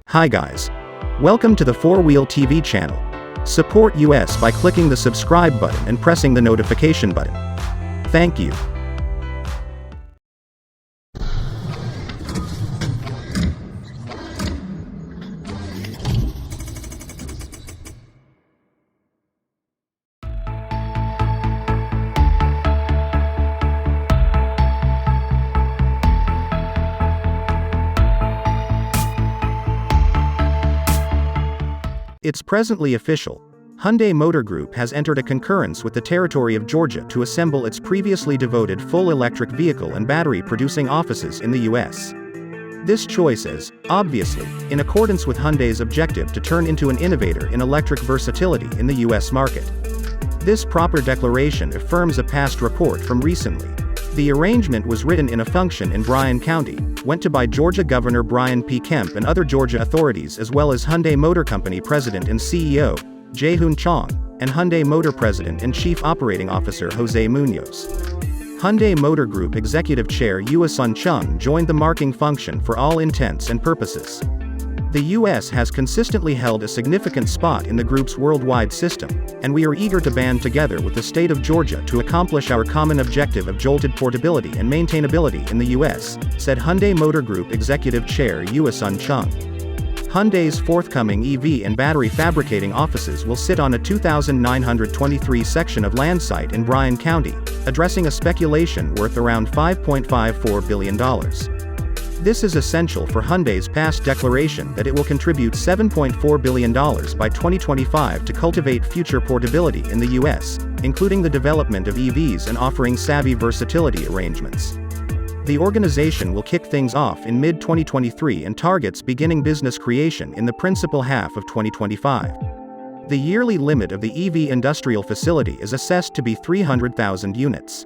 Hi guys. Welcome to the 4-Wheel TV channel. Support us by clicking the subscribe button and pressing the notification button. Thank you. It's presently official. Hyundai Motor Group has entered a concurrence with the territory of Georgia to assemble its previously devoted full electric vehicle and battery producing offices in the US. This choice is, obviously, in accordance with Hyundai's objective to turn into an innovator in electric versatility in the US market. This proper declaration affirms a past report from recently. The arrangement was written in a function in Bryan County, went to by Georgia Governor Bryan P. Kemp and other Georgia authorities, as well as Hyundai Motor Company President and CEO, Jaehoon Chang, and Hyundai Motor President and Chief Operating Officer José Muñoz. Hyundai Motor Group Executive Chair Euisun Chung joined the marking function for all intents and purposes. The US has consistently held a significant spot in the group's worldwide system, and we are eager to band together with the state of Georgia to accomplish our common objective of jolted portability and maintainability in the US, said Hyundai Motor Group Executive Chair Euisun Chang. Hyundai's forthcoming EV and battery fabricating offices will sit on a 2,923 section of land site in Bryan County, addressing a speculation worth around $5.54 billion. This is essential for Hyundai's past declaration that it will contribute $7.4 billion by 2025 to cultivate future portability in the US, including the development of EVs and offering savvy versatility arrangements. The organization will kick things off in mid-2023 and targets beginning business creation in the principal half of 2025. The yearly limit of the EV industrial facility is assessed to be 300,000 units.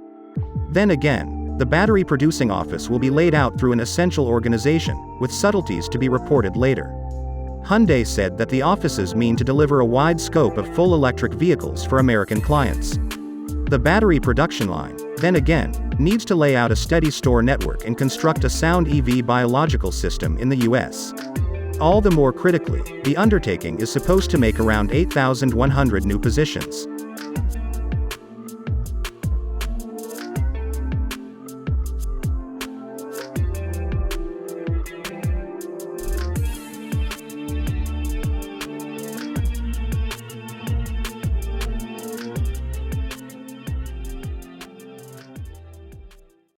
Then again, the battery producing office will be laid out through an essential organization, with subtleties to be reported later. Hyundai said that the offices mean to deliver a wide scope of full electric vehicles for American clients. The battery production line, then again, needs to lay out a steady store network and construct a sound EV biological system in the US. All the more critically, the undertaking is supposed to make around 8,100 new positions.